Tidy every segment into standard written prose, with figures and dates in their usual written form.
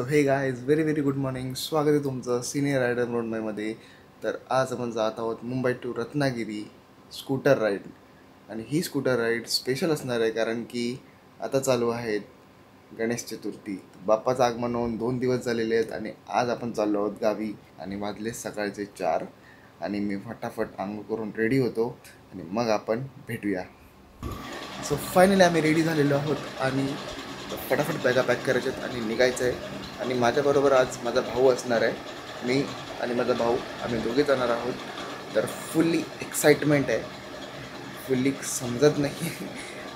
हे guys very good morning. स्वागत आहे तुमचं सिनियर रायडर रोडमध्ये. तर आज आपण जात आहोत Mumbai to Ratnagiri scooter ride. आणि ही स्कूटर राईड स्पेशल असणार आहे कारण की आता चालू आहेत गणेश चतुर्थी. बाप्पाचं आगमन होऊन 2 दिवस झालेले आहेत आणि आज आपण चाललो आहोत गावी आणि वाजले सकाळचे 4. आणि मी फटाफट आंघोळ करून रेडी होतो आणि मग आपण भेटूया. सो फायनली आम्ही रेडी झालेलो आहोत आणि फटाफट बॅगा पॅक करायच्यात आणि निघायचं आहे. आणि माझ्याबरोबर आज माझा भाऊ असणार आहे. मी आणि माझा भाऊ आम्ही दोघे जाणार आहोत. तर फुल्ली एक्साइटमेंट आहे, फुल्ली समजत नाही.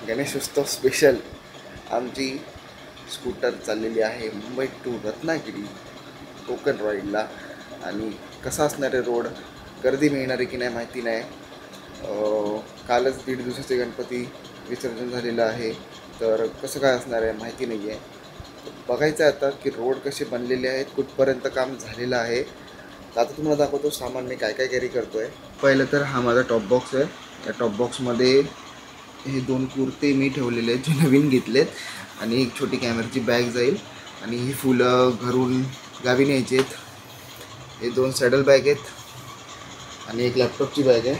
गणेशोत्सव स्पेशल आमची स्कूटर चाललेली आहे मुंबई टू रत्नागिरी कोकण राईडला. आणि कसा असणार आहे रोड, गर्दी मिळणार आहे की नाही माहिती नाही. कालच 1.5 दिवसाचे गणपती विसर्जन झालेलं आहे, तर कसं काय असणार आहे माहिती नाही आहे. बघायचं आहे आता की रोड कसे बनलेले आहेत, कुठपर्यंत काम झालेलं आहे. तर आता तुम्हाला दाखवतो सामान मी काय काय कॅरी करतो आहे. पहिलं तर हा माझा टॉप बॉक्स आहे. या टॉप बॉक्समध्ये हे 2 कुर्ते मी ठेवलेले आहेत जे नवीन घेतलेत. आणि एक छोटी कॅमेराची बॅग जाईल. आणि ही फुलं घरून गावी न्यायची आहेत. हे 2 सॅडल बॅग आहेत आणि एक लॅपटॉपची बॅग आहे.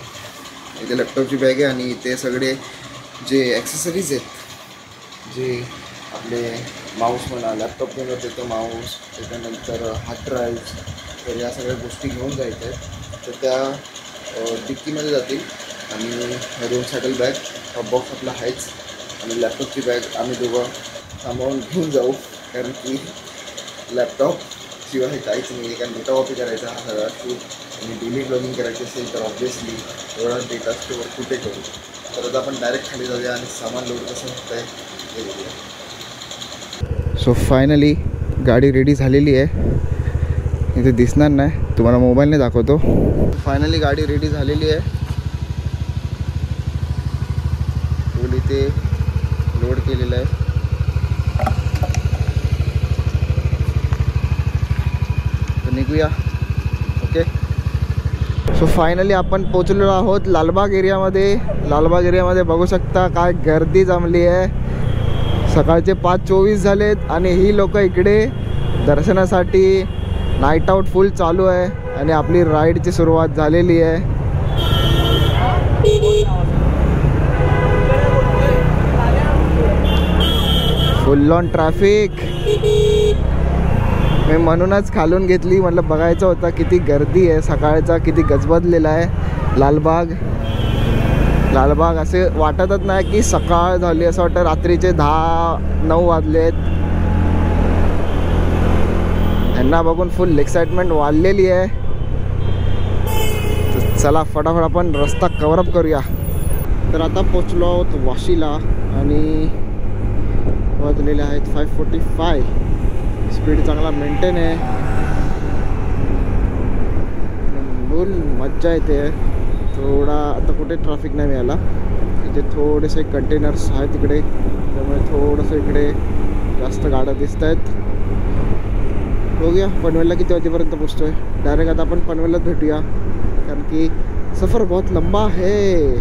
इथे लॅपटॉपची बॅग आहे आणि इथे सगळे जे ॲक्सेसरीज आहेत, जे आपले माऊस म्हणा, लॅपटॉप घेऊन येतो माऊस, त्याच्यानंतर हार्ड ड्राईव्ह, तर या सगळ्या गोष्टी घेऊन जायच्या आहेत. तर त्या डिक्कीमध्ये जातील. आणि ह्या 2 सॅडल बॅग, टॉप बॉक्स आपला आहेच आणि लॅपटॉपची बॅग आम्ही दोघं सांभाळून घेऊन जाऊ कारण की लॅपटॉप शिवाय काहीच नाही आहे. कारण डेटा कॉपी करायचा हा सगळा शूट आणि डेली ब्लॉगिंग करायची असेल तर ऑब्व्हियसली एवढा डेटा स्टोअर कुठे करू. तर आता आपण डायरेक्ट खाली जाऊया आणि सामान लोड कसं होतं आहे ते बघूया. सो फायनली गाडी रेडी झालेली आहे. इथे दिसणार नाही, तुम्हाला मोबाईलने दाखवतो. फायनली गाडी रेडी झालेली आहे. फुल इथे लोड केलेलं आहे. तर निघूया. ओके. सो फायनली आपण पोचलेलो आहोत लालबाग एरियामध्ये. लालबाग एरियामध्ये बघू शकता काय गर्दी जमली आहे. सकाळचे 5:24 झालेत आणि ही लोक इकडे दर्शनासाठी. नाईट आऊट फुल चालू आहे आणि आपली राईडची सुरुवात झालेली आहे. फुल ऑन ट्रॅफिक. मी म्हणूनच खालून घेतली, म्हटलं बघायचं होतं किती गर्दी आहे. सकाळचा किती गजबजलेला आहे लालबाग. लालबाग असे वाटतच नाही की सकाळ झाली, असं वाटतं रात्रीचे 10-9 वाजलेत. यांना बघून फुल एक्साइटमेंट वाढलेली आहे. चला फटाफट आपण रस्ता कव्हरअप करूया. तर आता पोचलो आहोत वाशीला आणि वाजलेले आहेत 5:45. स्पीड चांगला मेंटेन आहे. फुल मज्जा येते. थोडा आता कुठे ट्रॅफिक नाही मिळाला. इथे थोडेसे कंटेनर्स आहेत तिकडे, त्यामुळे थोडंसं इकडे जास्त गाड्या दिसत आहेत. बघूया पनवेलला किती वाजेपर्यंत पोचतो आहे. डायरेक्ट आता आपण पनवेललाच भेटूया कारण की सफर बहुत लंबा आहे.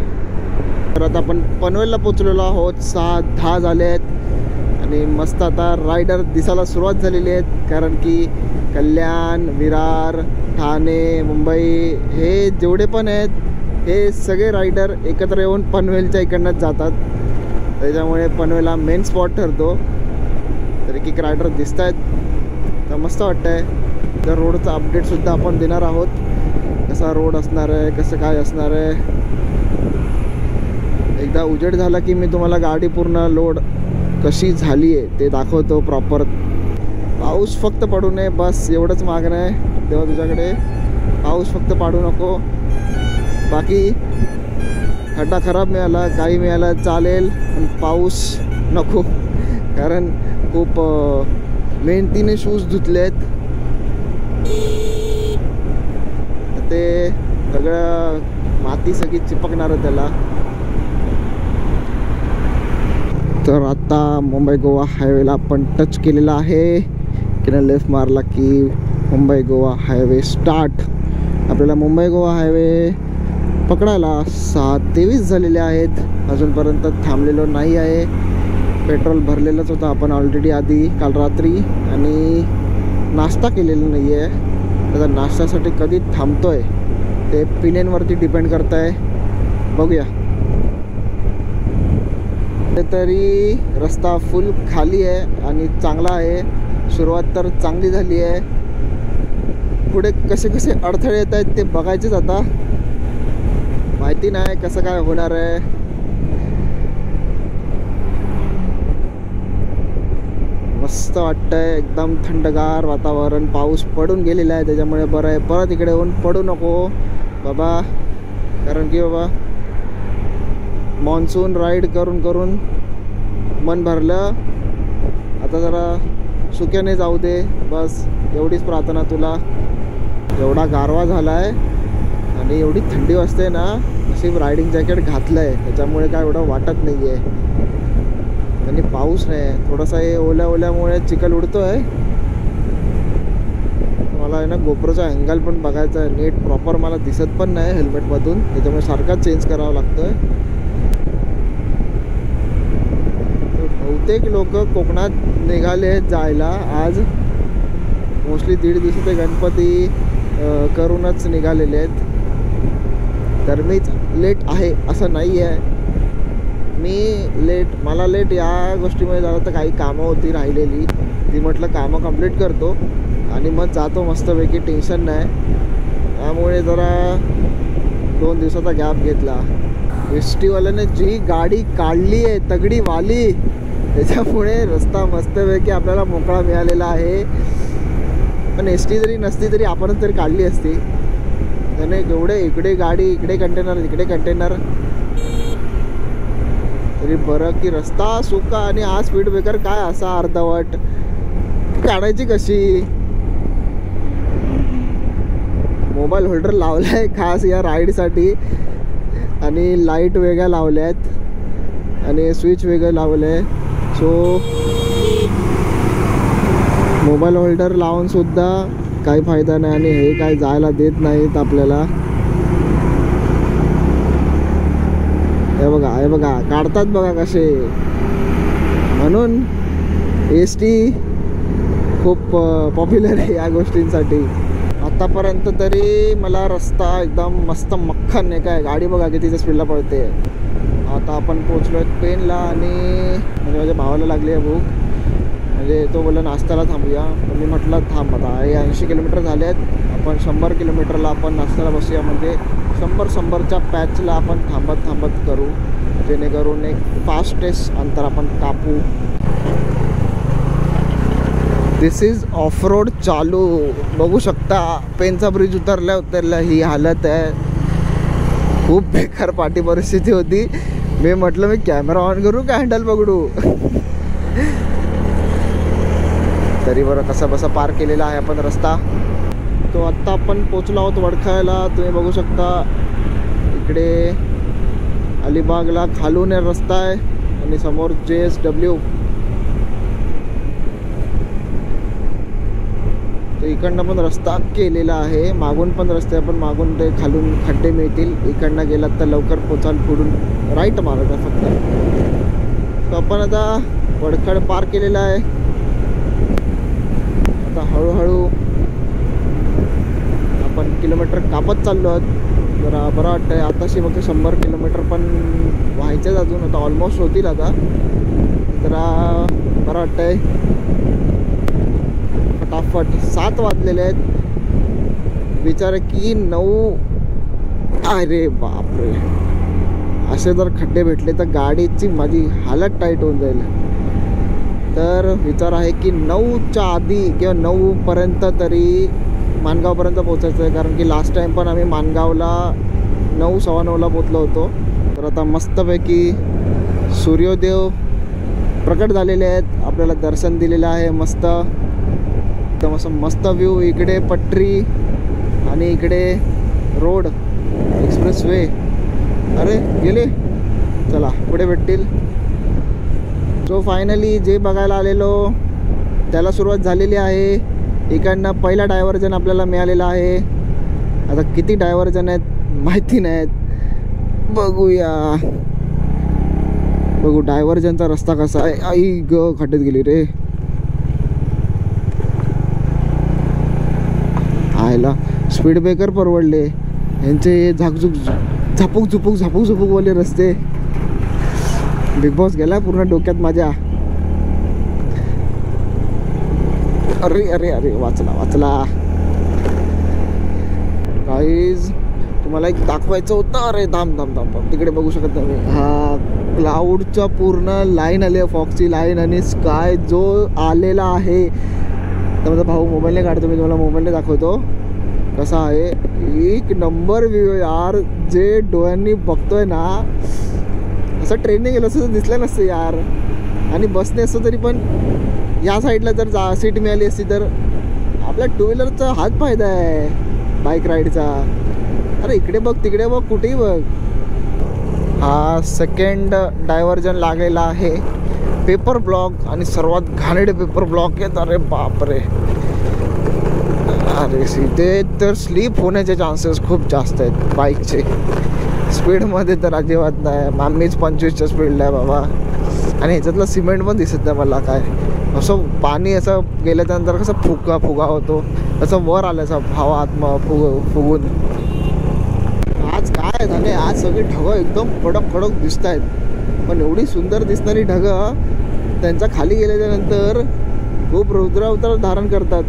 तर आता आपण पनवेलला पोचलेलो आहोत. 6:10 झाले आहेत आणि मस्त आता रायडर दिसायला सुरुवात झालेली आहेत. कारण की कल्याण, विरार, ठाणे, मुंबई हे जेवढे पण आहेत हे सगळे रायडर एकत्र येऊन पनवेलच्या इकडनंच जातात. त्याच्यामुळे पनवेलला मेन स्पॉट ठरतो. तर एक रायडर दिसत आहेत, तर मस्त वाटतं आहे. तर रोडचा अपडेटसुद्धा आपण देणार आहोत. कसा रोड असणार आहे, कसं काय असणार आहे. एकदा उजेड झाला की मी तुम्हाला गाडी पूर्ण लोड कशी झाली आहे ते दाखवतो प्रॉपर. पाऊस फक्त पडू नये बस, एवढंच मागणं आहे तेव्हा तुझ्याकडे. पाऊस फक्त पाडू नको. बाकी खड्डा खराब मिळाला, काही मिळालं चालेल, पण पाऊस नको. कारण खूप मेहनतीने शूज धुतलेत. ते सगळं माती सगळी चिपकणार आहे त्याला. तर आता मुंबई गोवा हायवेला आपण टच केलेला आहे. किंवा लेफ्ट मारला की मुंबई गोवा हायवे स्टार्ट. आपल्याला मुंबई गोवा हायवे पकडायला 6:23 झालेले आहेत. अजूनपर्यंत थांबलेलो नाही आहे. पेट्रोल भरलेलंच होतं आपण ऑलरेडी आधी काल रात्री. आणि नाश्ता केलेला नाही आहे. आता नाश्त्यासाठी कधी थांबतोय ते पिनेंवरती डिपेंड करत आहे. बघूया. तरी रस्ता फुल खाली आहे आणि चांगला आहे. सुरुवात तर चांगली झाली आहे. पुढे कसे कसे अडथळे येत आहेत ते बघायचेच आता. माहिती नाही कसं काय होणार आहे. मस्त वाटतंय, एकदम थंडगार वातावरण. पाऊस पडून गेलेला आहे त्याच्यामुळे बरं आहे. परत इकडे येऊन पडू नको बाबा, कारण की बाबा मॉन्सून राईड करून करून मन भरलं. आता जरा सुक्याने जाऊ दे, बस एवढीच प्रार्थना तुला. एवढा गारवा झाला आहे आणि एवढी थंडी वाजते ना, अशी रायडिंग जॅकेट घातलं आहे त्याच्यामुळे काय एवढं वाटत नाही आहे. आणि पाऊस नाही, थोडासा हे ओल्या ओल्यामुळे चिखल उडतो आहे. मला आहे ना गोप्रोचा अँगल पण बघायचा आहे नीट. प्रॉपर मला दिसत पण नाही हेल्मेटमधून, त्याच्यामुळे सारखा चेंज करावा लागतोय. बहुतेक लोक कोकणात निघाले जायला आज. मोस्टली 1.5 दिवसाचे गणपती करूनच निघालेले आहेत. तर मीच लेट आहे असं नाही आहे. मला लेट या गोष्टीमुळे झालं तर काही कामं होती राहिलेली, ती म्हटलं कामं कंप्लीट करतो आणि मग जातो मस्तपैकी. टेन्शन नाही. त्यामुळे जरा 2 दिवसाचा गॅप घेतला. एसटीवाल्याने जी गाडी काढली आहे तगडी वाली, त्याच्यामुळे रस्ता मस्तपैकी आपल्याला मोकळा मिळालेला आहे. पण एसटी जरी नसती तरी आपणच तरी काढली असती. त्याने एवढे इकडे गाडी, इकडे कंटेनर, इकडे कंटेनर. तरी बरं की रस्ता सुका आणि हा स्पीड ब्रेकर काय असा अर्धवट. काढायची कशी. मोबाईल होल्डर लावलाय खास या राईडसाठी आणि लाईट वेगळ्या लावल्यात आणि स्विच वेगळं लावलंय. सो मोबाईल होल्डर लावून सुद्धा काही फायदा नाही आणि हे काय जायला देत नाहीत आपल्याला. हे बघा काढतात बघा कसे. म्हणून एस टी खूप पॉप्युलर आहे या गोष्टींसाठी. आतापर्यंत तरी मला रस्ता एकदम मस्त मक्खन आहे. काय गाडी बघा कितीच्या स्पीडला पळते. आता आपण पोचलो आहे पेनला आणि माझ्या भावाला लागली आहे भूक. म्हणजे तो बोलला नाश्त्याला थांबूया. पण मी म्हटलं थांब, आता हे 80 किलोमीटर झाले आहेत. आपण 100 किलोमीटरला आपण नाश्त्याला बसूया. म्हणजे 100च्या पॅचला आपण थांबत करू, जेणेकरून एक फास्टेस्ट अंतर आपण कापू. दिस इज ऑफ रोड चालू. बघू शकता पेनचा ब्रिज उतरल्या ही हालत आहे. खूप बेकार पाठी परिस्थिती होती. मी म्हटलं मी कॅमेरा ऑन करू का हँडल पकडू. तरी बरं कसा बसा पार केलेला आहे आपण रस्ता. तो आत्ता आपण पोचलो आहोत वडखळ्याला. तुम्ही बघू शकता इकडे अलिबागला खालून रस्ता आहे आणि समोर JSW. तर इकडनं पण रस्ता केलेला आहे. मागून पण रस्ते आहे, पण मागून ते खालून खड्डे मिळतील. इकडनं गेलात तर लवकर पोचाल. पुढून राईट मारायचा फक्त. तर आपण आता वडखळ पार केलेला आहे. आता हळूहळू आपण किलोमीटर कापत चाललो आहोत. जरा बरं वाटतंय. आताशी फक्त 100 किलोमीटर पण व्हायचेच अजून. आता ऑलमोस्ट होतील. आता जरा बरं वाटतंय. फटाफट 7 वाजलेले आहेत. विचार की 9. अरे बापरे, असे जर खड्डे भेटले तर गाडीची माझी हालत टाईट होऊन जाईल. तर विचार आहे की 9च्या आधी किंवा 9पर्यंत तरी माणगावपर्यंत पोचायचं आहे. कारण की लास्ट टाईम पण आम्ही माणगावला 9, 9:15ला पोचलो होतो. तर आता मस्तपैकी सूर्योदय प्रकट झालेले आहेत. आपल्याला दर्शन दिलेलं आहे मस्त. एकदम असं मस्त व्ह्यू. इकडे पट्री आणि इकडे रोड, एक्सप्रेस वे. अरे गेले, चला पुढे भेटतील. सो फायनली जे बघायला आलेलो त्याला सुरुवात झालेली आहे. इकडनं पहिला डायव्हर्जन आपल्याला मिळालेला आहे. आता किती डायव्हर्जन आहेत माहिती नाहीत. बघू डायव्हर्जनचा रस्ता कसा आहे. आई ग खड्ड्यात गेली रे. आयला स्पीड ब्रेकर परवडले यांचे, झापूक झुपूकवाले रस्ते. बिग बॉस गेला पूर्ण डोक्यात माझ्या. अरे अरे अरे वाचला. गाईज तुम्हाला एक दाखवायचं होतं. अरे धाम तिकडे बघू शकत नाही. हा क्लाउडच्या पूर्ण लाईन आली आहे, फॉक्सची लाईन, आणि स्काय जो आलेला आहे. तर माझा भाऊ मोबाईलने काढतो, मी तुम्हाला मोबाईलने दाखवतो कसा आहे. एक नंबर व्ह्यू यार. जे डोळ्यांनी बघतोय ना, असं ट्रेनने गेलं असं दिसलं नसतं यार. आणि बसने असतं तरी पण या साईडला जर सीट मिळाली असती तर आपल्या टू व्हीलरचा हाच फायदा आहे बाईक राईडचा. अरे इकडे बघ तिकडे बघ कुठेही बघ. हा सेकंड डायव्हर्जन लागलेला आहे. पेपर ब्लॉक आणि सर्वात घाणेरडे पेपर ब्लॉक आहेत. अरे बापरे. अरे इथे तर स्लीप होण्याचे चान्सेस खूप जास्त आहेत बाईकचे. स्पीडमध्ये तर अजिबात नाही. आम्हीच 25च्या स्पीडला आहे बाबा. आणि ह्याच्यातलं सिमेंट पण दिसत नाही मला. काय असं पाणी असं गेल्याच्यानंतर कसं फुगा होतो असं वर आलं असं हवा आत्मा फुगून. आज काय झाले, आज सगळे ढगं एकदम कडक दिसत आहेत. पण एवढी सुंदर दिसणारी ढगं त्यांच्या खाली गेल्याच्यानंतर खूप रौद्र धारण करतात.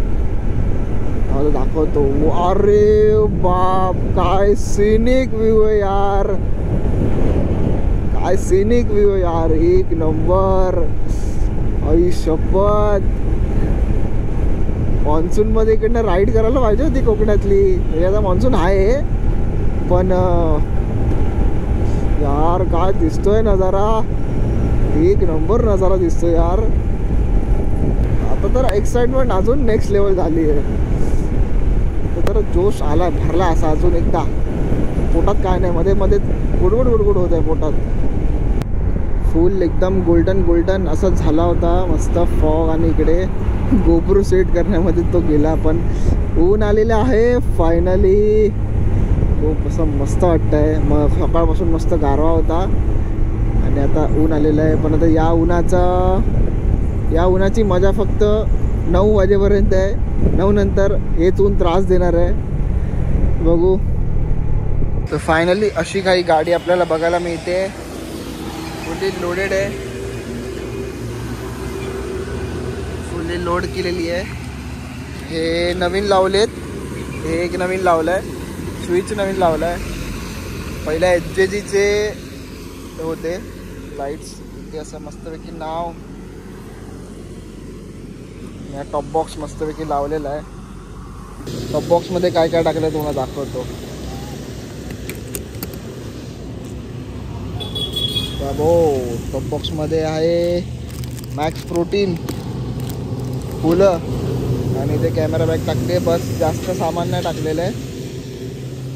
मला दाखवतो. अरे बाप, काय सिनिक व्ह्यू आहे यार. काय सिनिक व्ह्यू आहे यार. एक नंबर. आई शपथ. मान्सून मध्ये इकडनं राईड करायला पाहिजे होती कोकणातली. आता मान्सून आहे पण यार काय दिसतोय नजारा. एक नंबर नजारा दिसतोय यार. आता तर एक्साइटमेंट अजून नेक्स्ट लेवल झाली आहे. तर जोश आला भरला असा अजून एकदा. पोटात काय नाही, मध्ये गुडगुड होत आहे पोटात. फुल एकदम गोल्डन असं झाला होता. मस्त फॉग. आणि इकडे गोप्रो सेट करण्यामध्ये तो गेला. पण ऊन आलेलं आहे फायनली. खूप असं मस्त वाटतंय. मग सकाळपासून मस्त गारवा होता आणि आता ऊन आलेलं आहे. पण आता या उन्हाची मजा फक्त 9 वाजेपर्यंत आहे. 9 नंतर हेच ऊन त्रास देणार आहे. बघू. तर फायनली अशी काही गाडी आपल्याला बघायला मिळते. फुल्ली लोडेड आहे, फुल्ली लोड केलेली आहे. हे नवीन लावलेत. हे एक नवीन लावलं आहे, स्विच नवीन लावला आहे. पहिल्या HJGचे होते लाईट्स. इथे असं मस्तपैकी नाव, या टॉप बॉक्स मस्तपैकी लावलेला आहे. टॉप बॉक्समध्ये काय काय टाकलं तुम्हाला दाखवतो. टॉप बॉक्समध्ये आहे मॅक्स प्रोटीन फुलं आणि ते कॅमेरा बॅग टाकले. बस जास्त सामान नाही टाकलेलं आहे.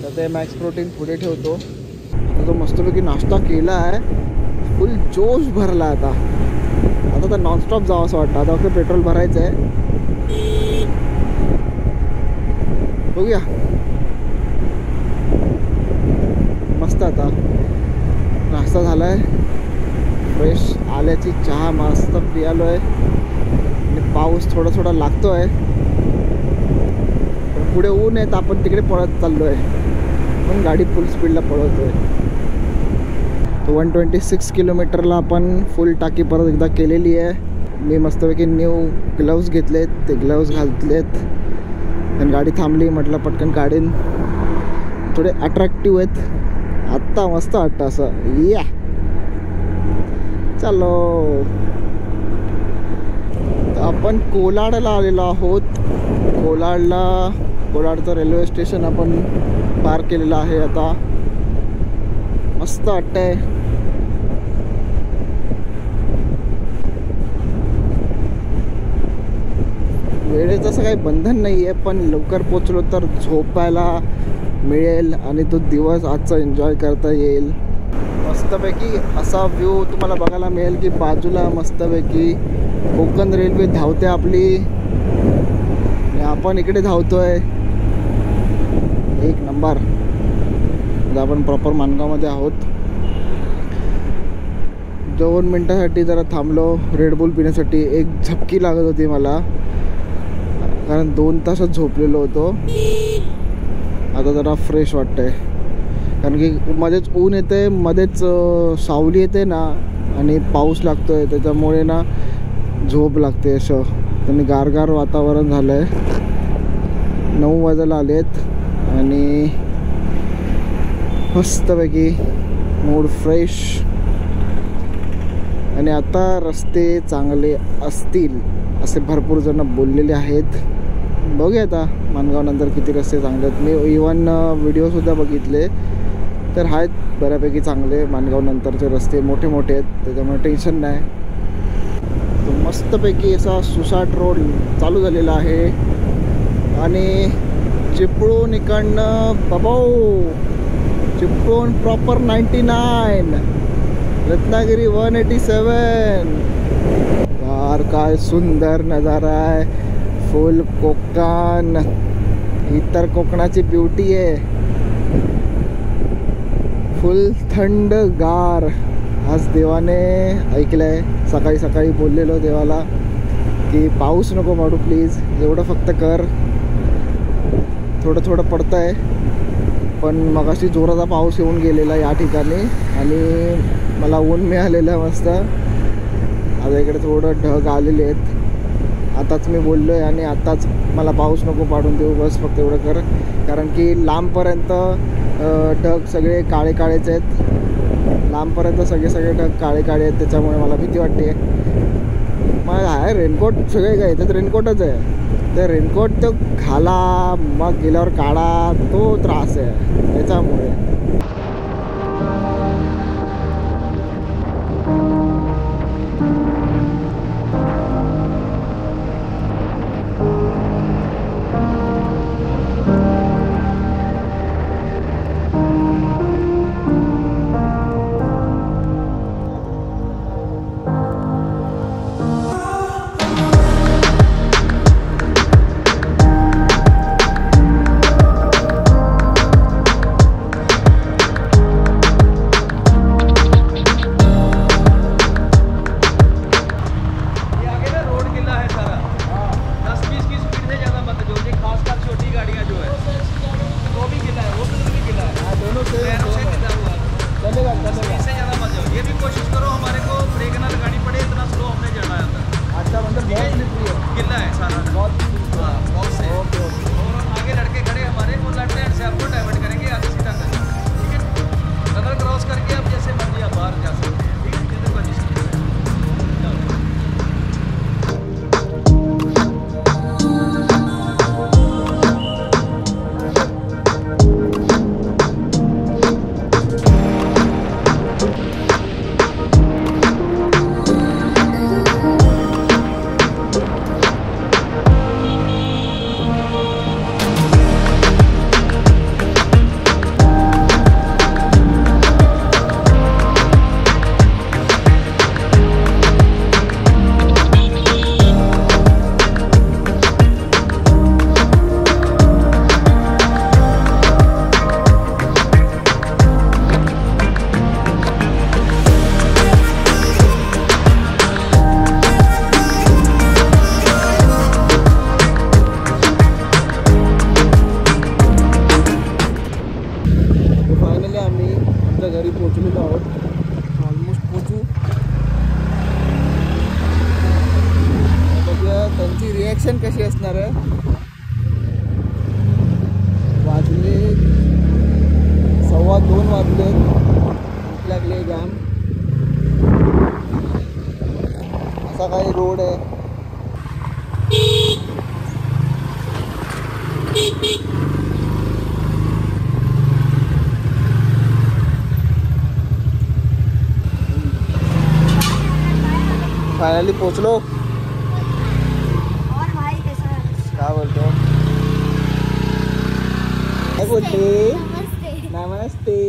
तर ते मॅक्स प्रोटीन पुढे ठेवतो. आता तो मस्तपैकी नाश्ता केला आहे. फुल जोश भरला आता तर नॉनस्टॉप जावं असं वाटतं. आता फक्त पेट्रोल भरायचं आहे. बघूया. मस्त. आता नाश्ता झाला आहे. फ्रेश आल्याची चहा मस्त पियालो आहे. आणि पाऊस थोडा लागतो आहे. पण पुढे ऊन आहे तर आपण तिकडे पळत चाललो आहे. पण गाडी फुल स्पीडला पळवतो आहे. 126 किलोमीटरला आपण फुल टाकी परत एकदा केलेली आहे. मी मस्तपैकी न्यू ग्लव्ज घेतलेत. ते ग्लव्ज घातलेत आणि गाडी थांबली. म्हटलं पटकन काढीन. थोडे अट्रॅक्टिव्ह आहेत. आत्ता मस्त वाटतं असं. या चलो. आपण कोलाडला आलेलो आहोत. कोलाडचं रेल्वे स्टेशन आपण पार केलेलं आहे. आता मस्त वाटतंय. वेळेचं असं काही बंधन नाही आहे. पण लवकर पोचलो तर झोपायला मिळेल आणि तो दिवस आजचा एन्जॉय करता येईल. मस्तपैकी असा व्ह्यू तुम्हाला बघायला मिळेल की बाजूला मस्तपैकी कोकण रेल्वे धावते आपली आणि आपण इकडे धावतोय. एक नंबर. आपण प्रॉपर माणगावमध्ये आहोत. 2 मिनटासाठी जरा थांबलो रेडबुल पिण्यासाठी. एक झपकी लागत होती मला कारण 2 तासच झोपलेलो होतो. आता जरा फ्रेश वाटतंय कारण की मध्येच ऊन येते, मध्येच सावली येते ना आणि पाऊस लागतोय, त्याच्यामुळे ना झोप लागते. असं त्यांनी गारगार वातावरण झालं आहे. 9 वाजायला आलेत आणि मस्तपैकी मूड फ्रेश. आणि आता रस्ते चांगले असतील असे भरपूर जण बोललेले आहेत. बघूया आता माणगाव नंतर किती रस्ते चांगले आहेत. मी इवन व्हिडिओसुद्धा बघितले तर आहेत बऱ्यापैकी चांगले. माणगाव नंतरचे रस्ते मोठे मोठे आहेत, त्याच्यामुळे टेन्शन नाही. तो मस्तपैकी असा सुसाट रोड चालू झालेला आहे. आणि चिपळूण इकडनं चिपळूण प्रॉपर 99, रत्नागिरी 187. यार काय सुंदर नजारा आहे. फुल कोकण, ही तर कोकणाची ब्युटी आहे. फुल थंडगार. आज देवाने ऐकलंय, सकाळी सकाळी बोललेलो देवाला की पाऊस नको पडू प्लीज, एवढं फक्त कर. थोडं थोडं पडतं आहे पण मगाशी जोराचा पाऊस येऊन गेलेला या ठिकाणी आणि मला ऊन मिळालेलं मस्त. आता इकडे थोडं ढग आलेले आहेत. आताच मी बोललो आहे आणि आताच मला पाऊस नको पाडून देऊ, बस फक्त एवढं कर. कारण की लांबपर्यंत ढग सगळे काळे काळेच आहेत. लांबपर्यंत सगळे ढग काळे काळे आहेत, त्याच्यामुळे मला भीती वाटते. मग आहे रेनकोट, सगळे काय त्यात रेनकोटच आहे. तर रेनकोट तो घाला, मग गेल्यावर काढा, तो त्रास आहे त्याच्यामुळे. रिएक्शन कशी असणार आहे. वाजले 2:15 वाजले, भूक लागले जाम. असा काही रोड आहे. फायनली पोचलो. काय बोलतो, काय बोलते. नमस्ते.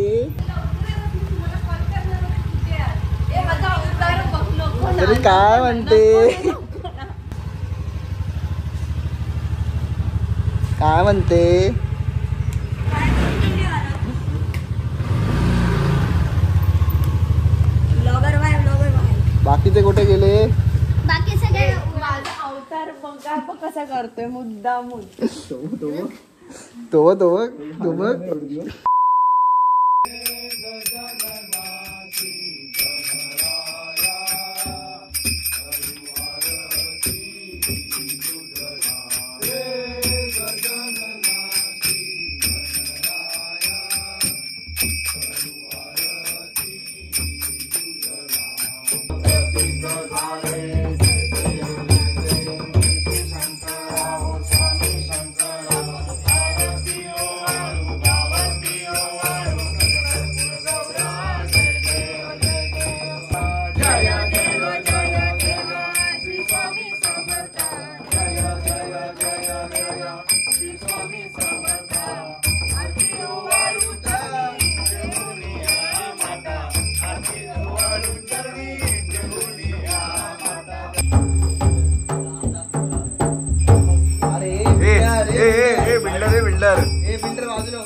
तरी काय म्हणते, काय म्हणते. बाकीचे कुठे गेले. बाकी सगळे माझा अवतार यार मग काय बघ कसा करतोय मुद्दामून. तो बघ बिल्डर बाजूला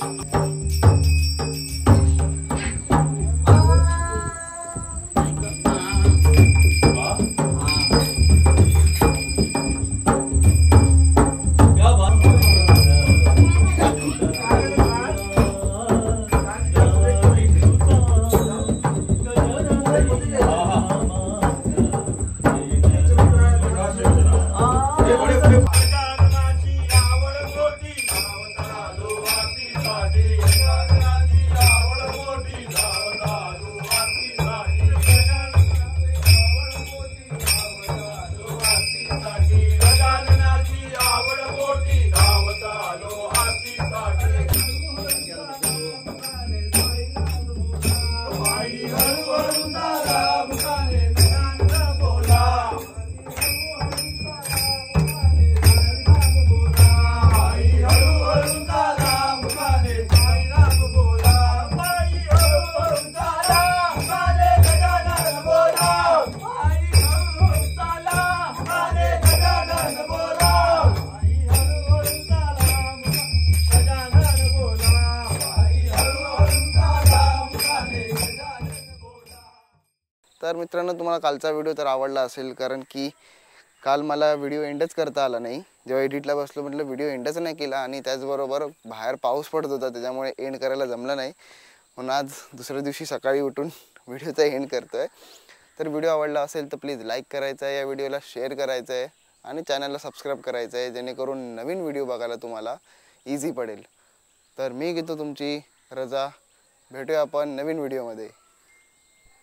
तर मित्रांनो, तुम्हाला कालचा व्हिडिओ तर आवडला असेल, कारण की काल मला व्हिडिओ एंडच करता आला नाही. जेव्हा एडिटला बसलो म्हटलं व्हिडिओ एंडच नाही केला आणि त्याचबरोबर बाहेर पाऊस पडत होता, त्याच्यामुळे एंड करायला जमलं नाही. म्हणून आज दुसऱ्या दिवशी सकाळी उठून व्हिडिओचा एंड करतोय. तर व्हिडिओ आवडला असेल तर प्लीज लाईक करायचं आहे, या व्हिडिओला शेअर करायचं आहे आणि चॅनलला सबस्क्राईब करायचं आहे, जेणेकरून नवीन व्हिडिओ बघायला तुम्हाला इझी पडेल. तर मी घेतो तुमची रजा. भेटूया आपण नवीन व्हिडिओमध्ये.